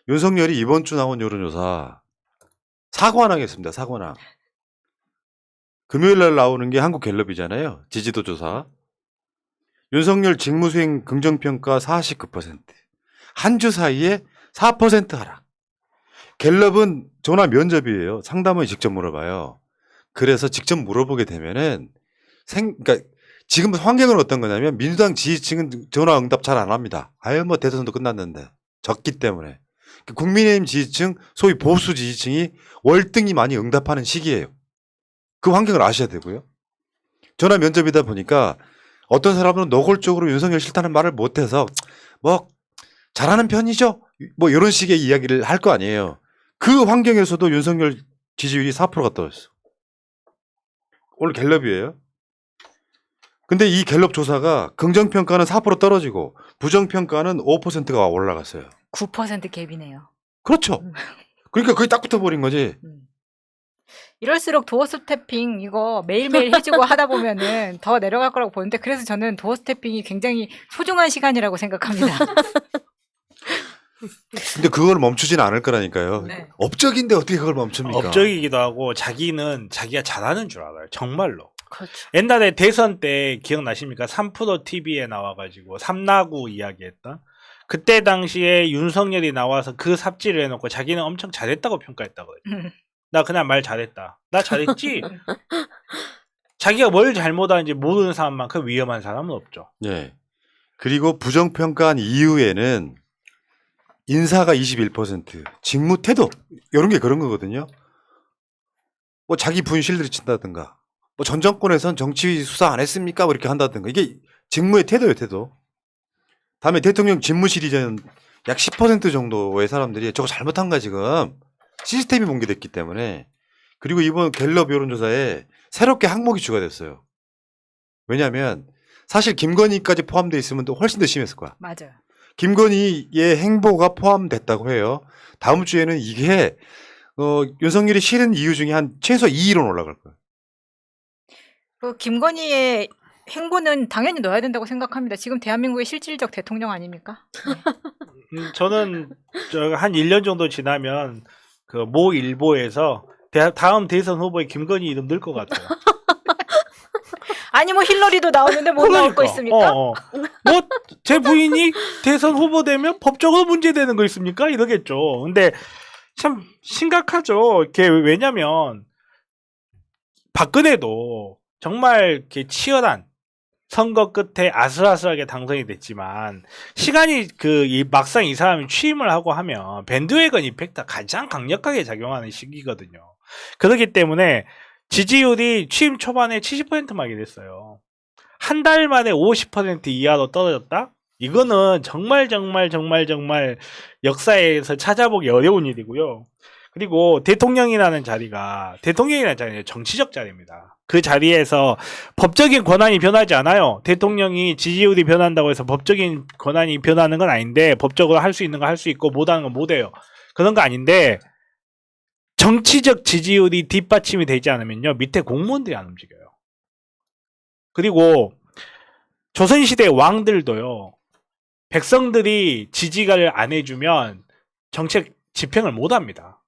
윤석열이 이번 주 나온 여론조사 사관왕했습니다. 사관왕. 금요일 날 나오는 게 한국갤럽이잖아요. 지지도 조사. 윤석열 직무수행 긍정평가 49%. 한 주 사이에 4% 하락. 갤럽은 전화 면접이에요. 상담원이 직접 물어봐요. 그래서 직접 물어보게 되면은 그러니까 지금 환경은 어떤 거냐면 민주당 지지층은 전화 응답 잘 안 합니다. 아유 뭐 대선도 끝났는데 졌기 때문에 국민의힘 지지층 소위 보수 지지층이 월등히 많이 응답하는 시기예요. 그 환경을 아셔야 되고요. 전화 면접이다 보니까 어떤 사람은 노골적으로 윤석열 싫다는 말을 못해서 뭐 잘하는 편이죠. 뭐 이런 식의 이야기를 할 거 아니에요. 그 환경에서도 윤석열 지지율이 4%가 떨어졌어. 오늘 갤럽이에요. 근데 이 갤럽 조사가 긍정평가는 4% 떨어지고 부정평가는 5%가 올라갔어요. 9% 갭이네요. 그렇죠. 그러니까 거의 딱 붙어버린 거지. 이럴수록 도어 스태핑 이거 매일매일 해주고 하다 보면은 더 내려갈 거라고 보는데 그래서 저는 도어 스태핑이 굉장히 소중한 시간이라고 생각합니다. 근데 그걸 멈추지는 않을 거라니까요. 네. 업적인데 어떻게 그걸 멈춥니까? 업적이기도 하고 자기는 자기가 잘하는 줄 알아요. 정말로. 그렇죠. 옛날에 대선 때 기억나십니까? 3프로 TV에 나와가지고 삼나구 이야기했던 그때 당시에 윤석열이 나와서 그 삽질을 해놓고 자기는 엄청 잘했다고 평가했다거든요. 나 그날 말 잘했다. 나 잘했지? 자기가 뭘 잘못하는지 모르는 사람만큼 위험한 사람은 없죠. 네. 그리고 부정평가한 이후에는 인사가 21%, 직무 태도 이런 게 그런 거거든요. 뭐 자기 부인 실드를 친다든가, 뭐 전 정권에선 정치 수사 안 했습니까? 뭐 이렇게 한다든가 이게 직무의 태도예요, 태도. 다음에 대통령 집무실이전 약 10% 정도의 사람들이 저거 잘못한가 지금 시스템이 붕괴됐기 때문에. 그리고 이번 갤럽 여론조사에 새롭게 항목이 추가됐어요. 왜냐하면 사실 김건희까지 포함되어 있으면 또 훨씬 더 심했을 거야. 맞아요. 김건희의 행보가 포함됐다고 해요. 다음 주에는 이게 윤석열이 싫은 이유 중에 한 최소 2위로 올라갈 거예요. 그 김건희의 행보는 당연히 넣어야 된다고 생각합니다. 지금 대한민국의 실질적 대통령 아닙니까? 저는 한 1년 정도 지나면 그 모 일보에서 다음 대선 후보에 김건희 이름 넣을 것 같아요. 아니 뭐 힐러리도 나오는데 못 나올 거 있습니까? 뭐 제 부인이 대선 후보 되면 법적으로 문제되는 거 있습니까? 이러겠죠. 근데 참 심각하죠. 이게 왜냐면 박근혜도 정말 이렇게 치열한 선거 끝에 아슬아슬하게 당선이 됐지만 시간이 막상 이 사람이 취임을 하고 하면 밴드웨건 이펙트가 가장 강력하게 작용하는 시기거든요. 그렇기 때문에 지지율이 취임 초반에 70%막 이랬어요. 한 달 만에 50% 이하로 떨어졌다? 이거는 정말 역사에서 찾아보기 어려운 일이고요. 그리고 대통령이라는 자리는 정치적 자리입니다. 그 자리에서 법적인 권한이 변하지 않아요. 대통령이 지지율이 변한다고 해서 법적인 권한이 변하는 건 아닌데 법적으로 할 수 있는 거 할 수 있고 못하는 건 못해요. 그런 거 아닌데 정치적 지지율이 뒷받침이 되지 않으면요. 밑에 공무원들이 안 움직여요. 그리고 조선시대 왕들도요. 백성들이 지지를 안 해주면 정책 집행을 못합니다.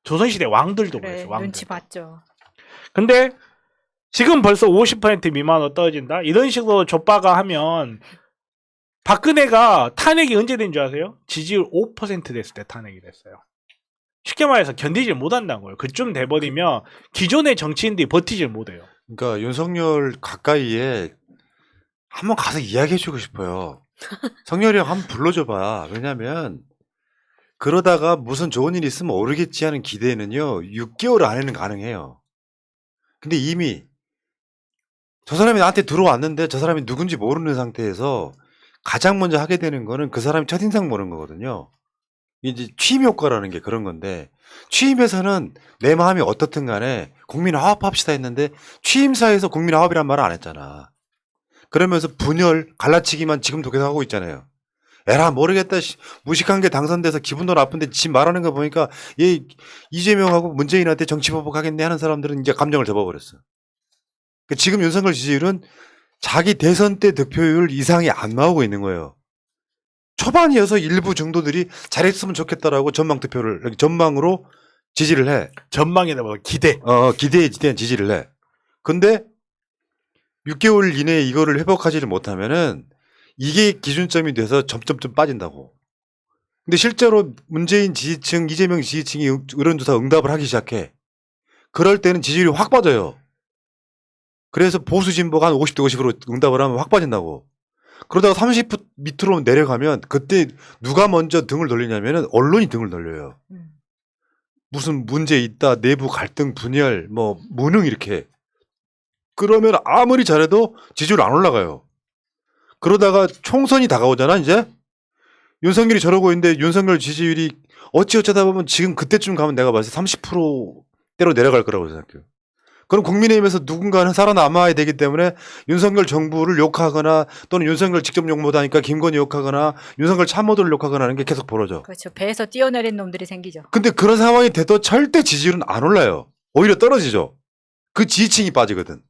조선시대 왕들도 그래, 그랬어요. 눈치 봤죠. 근데 지금 벌써 50% 미만으로 떨어진다? 이런 식으로 좆바가 하면 박근혜가 탄핵이 언제 된 줄 아세요? 지지율 5% 됐을 때 탄핵이 됐어요. 쉽게 말해서 견디질 못한다는 거예요. 그쯤 돼버리면 기존의 정치인들이 버티질 못해요. 그러니까 윤석열 가까이에 한번 가서 이야기해주고 싶어요. 성열이 형 한번 불러줘봐. 왜냐면 그러다가 무슨 좋은 일 있으면 오르겠지 하는 기대는요 6개월 안에는 가능해요. 근데 이미 저 사람이 나한테 들어왔는데 저 사람이 누군지 모르는 상태에서 가장 먼저 하게 되는 거는 그 사람이 첫인상 보는 거거든요. 이제 취임 효과라는 게 그런 건데 취임에서는 내 마음이 어떻든 간에 국민 화합합시다 했는데 취임사에서 국민 화합이란 말을 안 했잖아. 그러면서 분열 갈라치기만 지금도 계속 하고 있잖아요. 에라 모르겠다 무식한 게 당선돼서 기분도 나쁜데 지 말하는 거 보니까 얘 이재명하고 문재인한테 정치보복하겠네 하는 사람들은 이제 감정을 접어버렸어. 지금 윤석열 지지율은 자기 대선 때 득표율 이상이 안 나오고 있는 거예요. 초반이어서 일부 정도들이 잘했으면 좋겠다라고 전망으로 지지를 해. 전망이다 보다 기대. 기대에 대한 지지를 해. 근데 6개월 이내에 이거를 회복하지를 못하면은 이게 기준점이 돼서 점점점 빠진다고. 근데 실제로 문재인 지지층, 이재명 지지층이 여론조사 응답을 하기 시작해. 그럴 때는 지지율이 확 빠져요. 그래서 보수 진보가 한 50대 50으로 응답을 하면 확 빠진다고. 그러다가 30% 밑으로 내려가면 그때 누가 먼저 등을 돌리냐면은 언론이 등을 돌려요. 무슨 문제 있다, 내부 갈등, 분열, 뭐 무능 이렇게. 그러면 아무리 잘해도 지지율 안 올라가요. 그러다가 총선이 다가오잖아 이제. 윤석열이 저러고 있는데 윤석열 지지율이 어찌어쩌다 보면 지금 그때쯤 가면 내가 봤을 때 30%대로 내려갈 거라고 생각해요. 그럼 국민의힘에서 누군가는 살아남아야 되기 때문에 윤석열 정부를 욕하거나 또는 윤석열 직접 욕 못하니까 김건희 욕하거나 윤석열 참모들을 욕하거나 하는 게 계속 벌어져. 그렇죠. 배에서 뛰어내린 놈들이 생기죠. 근데 그런 상황이 돼도 절대 지지율은 안 올라요. 오히려 떨어지죠. 그 지지층이 빠지거든.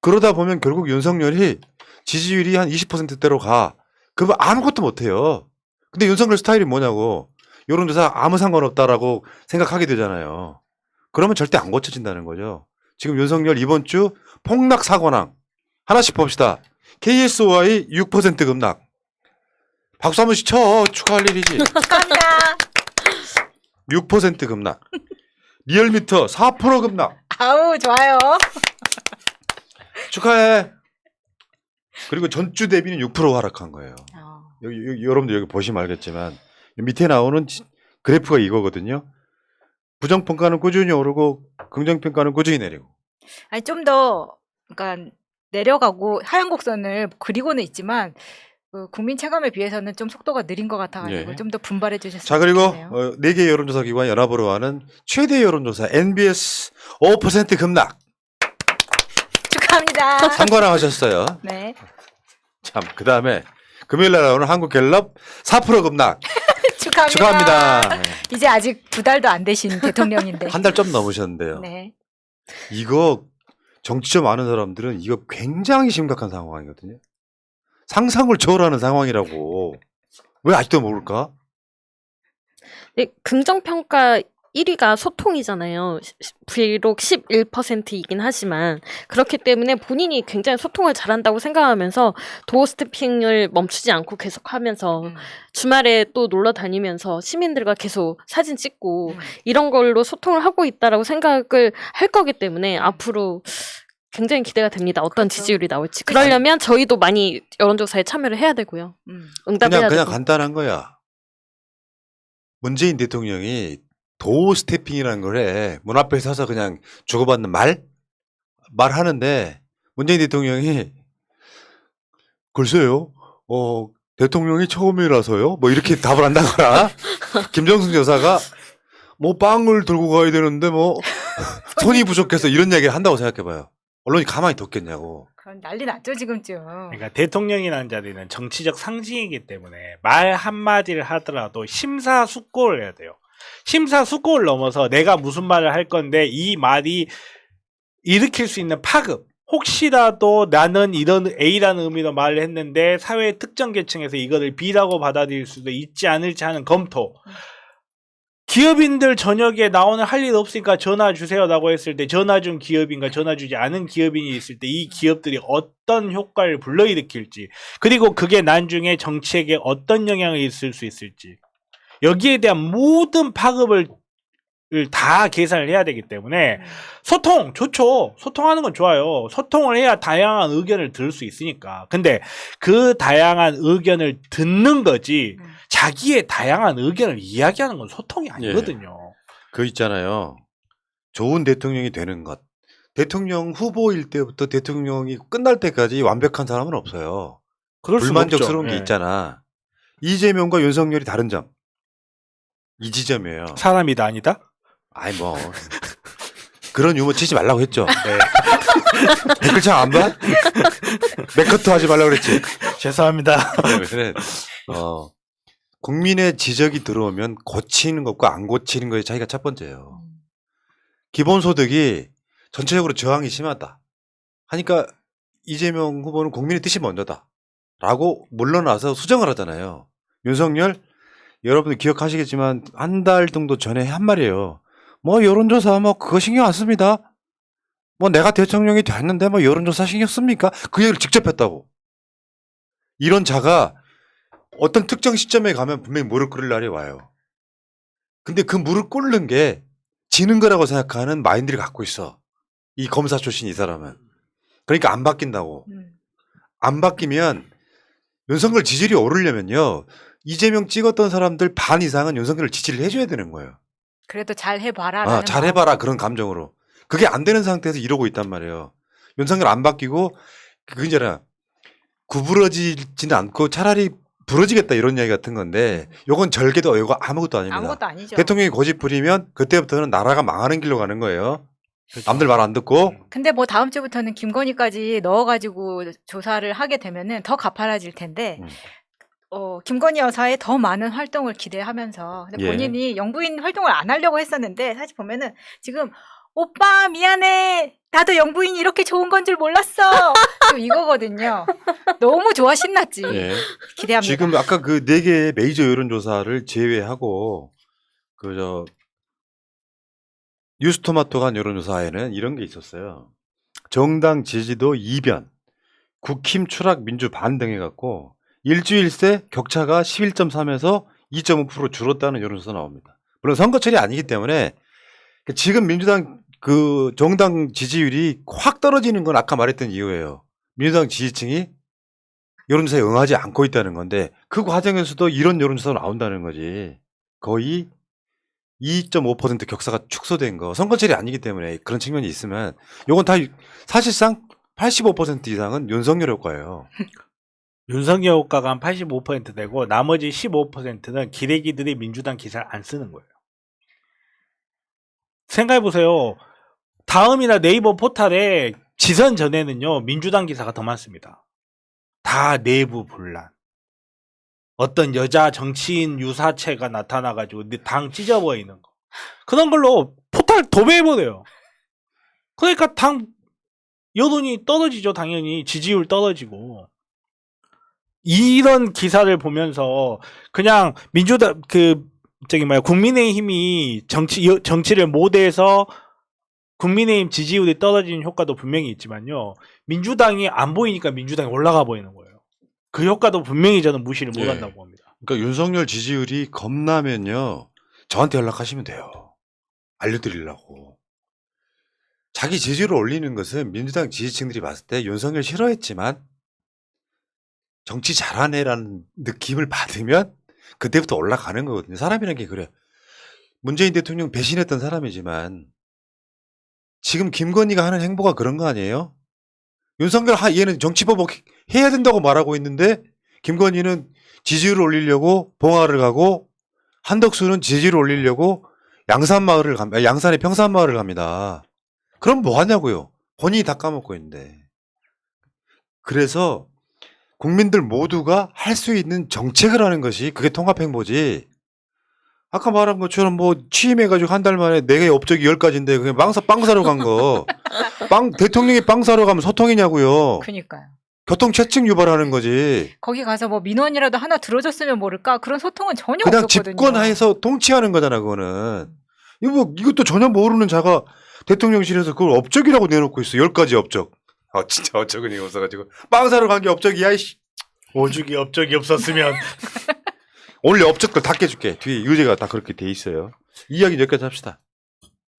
그러다 보면 결국 윤석열이 지지율이 한 20%대로 가. 그러면 아무것도 못해요. 근데 윤석열 스타일이 뭐냐고. 여론조사 아무 상관없다라고 생각하게 되잖아요. 그러면 절대 안 고쳐진다는 거죠. 지금 윤석열 이번 주 폭락 사고낭. 하나씩 봅시다. KSOI 6% 급락. 박수 한 번씩 쳐. 축하할 일이지. 축하합니다. 6% 급락. 리얼미터 4% 급락. 아우 좋아요. 축하해. 그리고 전주 대비는 6% 하락한 거예요. 여기 여러분들 여기 보시면 알겠지만 밑에 나오는 그래프가 이거거든요. 부정평가는 꾸준히 오르고 긍정평가는 꾸준히 내리고. 아니 좀 더 그러니까 내려가고 하얀 곡선을 그리고는 있지만 그 국민 체감에 비해서는 좀 속도가 느린 것 같아가지고 예. 좀 더 분발해 주셨으면 자 그리고 좋겠네요. 4개 여론조사 기관 연합으로 하는 최대 여론조사 NBS 5% 급락. 축하합니다. 참관을 하셨어요. 네. 참 그다음에 금요일날 나오는 한국갤럽 4% 급락. 축하합니다. 축하합니다. 네. 이제 아직 2달도 안 되신 대통령인데. 한 달 좀 넘으셨는데요. 네. 이거 정치 좀 아는 사람들은 이거 굉장히 심각한 상황이거든요. 상상을 초월하는 상황이라고. 왜 아직도 모를까? 네, 긍정평가 1위가 소통이잖아요. 비록 11%이긴 하지만 그렇기 때문에 본인이 굉장히 소통을 잘한다고 생각하면서 도어 스태핑을 멈추지 않고 계속하면서 주말에 또 놀러 다니면서 시민들과 계속 사진 찍고 이런 걸로 소통을 하고 있다라고 생각을 할 거기 때문에 앞으로 굉장히 기대가 됩니다. 어떤 그렇죠. 지지율이 나올지. 그러려면 저희도 많이 여론조사에 참여를 해야 되고요. 응답해야 그냥 되고. 간단한 거야. 문재인 대통령이 도어 스태핑이라는 걸 해. 문 앞에 서서 그냥 주고받는 말하는데 문재인 대통령이 글쎄요. 대통령이 처음이라서요. 뭐 이렇게 답을 한다거나 김정숙 여사가 뭐 빵을 들고 가야 되는데 뭐 손이 부족해서 이런 이야기를 한다고 생각해봐요. 언론이 가만히 뒀겠냐고. 그럼 난리 났죠 지금쯤. 그러니까 대통령이라는 자리는 정치적 상징이기 때문에 말 한마디를 하더라도 심사숙고를 해야 돼요. 심사숙고를 넘어서 내가 무슨 말을 할 건데 이 말이 일으킬 수 있는 파급. 혹시라도 나는 이런 A라는 의미로 말을 했는데 사회의 특정 계층에서 이거를 B라고 받아들일 수도 있지 않을지 하는 검토. 기업인들 저녁에 나 오늘 할 일 없으니까 전화 주세요라고 했을 때 전화 준 기업인과 전화 주지 않은 기업인이 있을 때 이 기업들이 어떤 효과를 불러일으킬지 그리고 그게 나중에 정치에게 어떤 영향을 있을 수 있을지 여기에 대한 모든 파급을 다 계산을 해야 되기 때문에 소통 좋죠. 소통하는 건 좋아요. 소통을 해야 다양한 의견을 들을 수 있으니까. 근데 그 다양한 의견을 듣는 거지 자기의 다양한 의견을 이야기하는 건 소통이 아니거든요. 그 있잖아요. 좋은 대통령이 되는 것. 대통령 후보일 때부터 대통령이 끝날 때까지 완벽한 사람은 없어요. 그럴 수가 불만족스러운 없죠. 게 예. 있잖아. 이재명과 윤석열이 다른 점. 이 지점이에요. 사람이다 아니다? 아이 뭐 그런 유머 치지 말라고 했죠. 네. 댓글창 안 봐? 맥커트 하지 말라고 그랬지. 죄송합니다. 그래서 국민의 지적이 들어오면 고치는 것과 안 고치는 것이 자기가 첫 번째예요. 기본소득이 전체적으로 저항이 심하다 하니까 이재명 후보는 국민의 뜻이 먼저다 라고 물러나서 수정을 하잖아요. 윤석열 여러분들 기억하시겠지만 한 달 정도 전에 한 말이에요. 뭐 여론조사 뭐 그거 신경 안 씁니다. 뭐 내가 대통령이 됐는데 뭐 여론조사 신경 씁니까? 그 얘기를 직접 했다고. 이런 자가 어떤 특정 시점에 가면 분명히 무릎 꿇을 날이 와요. 근데 그 무릎 꿇는 게 지는 거라고 생각하는 마인드를 갖고 있어. 이 검사 출신 이 사람은. 그러니까 안 바뀐다고. 안 바뀌면 윤석열 지지율이 오르려면요. 이재명 찍었던 사람들 반 이상은 윤석열을 지지를 해줘야 되는 거예요. 그래도 잘 해봐라. 잘해봐라 그런 감정으로. 그게 안 되는 상태에서 이러고 있단 말이에요. 윤석열 안 바뀌고 그거잖아. 구부러지지는 않고 차라리 부러지겠다 이런 이야기 같은 건데 요건 절개도 이거 아무것도 아닙니다. 아무것도 아니죠. 대통령이 고집 부리면 그때부터는 나라가 망하는 길로 가는 거예요. 남들 말 안 듣고. 근데 뭐 다음 주부터는 김건희까지 넣어가지고 조사를 하게 되면은 더 가파라질 텐데, 김건희 여사의 더 많은 활동을 기대하면서 근데 예. 본인이 영부인 활동을 안 하려고 했었는데 사실 보면은 지금 오빠 미안해 나도 영부인이 이렇게 좋은 건 줄 몰랐어 지금 이거거든요. 너무 좋아 신났지. 예. 기대합니다. 지금 아까 그 4개의 메이저 여론조사를 제외하고 그저 뉴스토마토가 한 여론조사에는 이런 게 있었어요. 정당 지지도 이변, 국힘 추락 민주 반등 해갖고 일주일 새 격차가 11.3에서 2.5% 줄었다는 여론조사 나옵니다. 물론 선거철이 아니기 때문에 지금 민주당 그 정당 지지율이 확 떨어지는 건 아까 말했던 이유예요. 민주당 지지층이 여론조사에 응하지 않고 있다는 건데 그 과정에서도 이런 여론조사가 나온다는 거지. 거의 2.5% 격차가 축소된 거. 선거철이 아니기 때문에 그런 측면이 있으면 요건 다 사실상 85% 이상은 윤석열 효과예요. 윤석열 효과가 한 85% 되고 나머지 15%는 기레기들이 민주당 기사를 안 쓰는 거예요. 생각해보세요. 다음이나 네이버 포탈에 지선 전에는요. 민주당 기사가 더 많습니다. 다 내부 분란. 어떤 여자 정치인 유사체가 나타나가지고 당 찢어버리는 거. 그런 걸로 포탈 도배해버려요. 그러니까 당 여론이 떨어지죠. 당연히 지지율 떨어지고. 이런 기사를 보면서 그냥 민주당 국민의힘이 정치를 못해서 국민의힘 지지율이 떨어지는 효과도 분명히 있지만요. 민주당이 안 보이니까 민주당이 올라가 보이는 거예요. 그 효과도 분명히 저는 무시를 못한다고 봅니다. 그러니까 윤석열 지지율이 겁나면요. 저한테 연락하시면 돼요. 알려드리려고. 자기 지지율을 올리는 것은 민주당 지지층들이 봤을 때 윤석열 싫어했지만 정치 잘하네라는 느낌을 받으면 그때부터 올라가는 거거든요. 사람이라는 게 그래요. 문재인 대통령 배신했던 사람이지만 지금 김건희가 하는 행보가 그런 거 아니에요? 윤석열 얘는 정치보복 해야 된다고 말하고 있는데 김건희는 지지율을 올리려고 봉화를 가고 한덕수는 지지율을 올리려고 양산의 평산마을을 갑니다. 그럼 뭐 하냐고요. 본인이 다 까먹고 있는데. 그래서 국민들 모두가 할 수 있는 정책을 하는 것이 그게 통합행보지. 아까 말한 것처럼 뭐 취임해가지고 한 달 만에 4개 업적이 10가지인데 그게 빵 사러 간 거. 대통령이 빵 사러 가면 소통이냐고요. 그니까요. 교통체증 유발하는 거지. 거기 가서 뭐 민원이라도 하나 들어줬으면 모를까 그런 소통은 전혀 그냥 없었거든요. 집권하에서 통치하는 거잖아 그거는. 이것도 전혀 모르는 자가 대통령실에서 그걸 업적이라고 내놓고 있어. 10가지 업적. 진짜 업적은 이거 없어가지고 빵 사러 간 게 업적이야 이씨. 오죽이 업적이 없었으면. 원래 업적들 다 깨줄게. 뒤에 유죄가 다 그렇게 돼 있어요. 이야기 여기까지 합시다.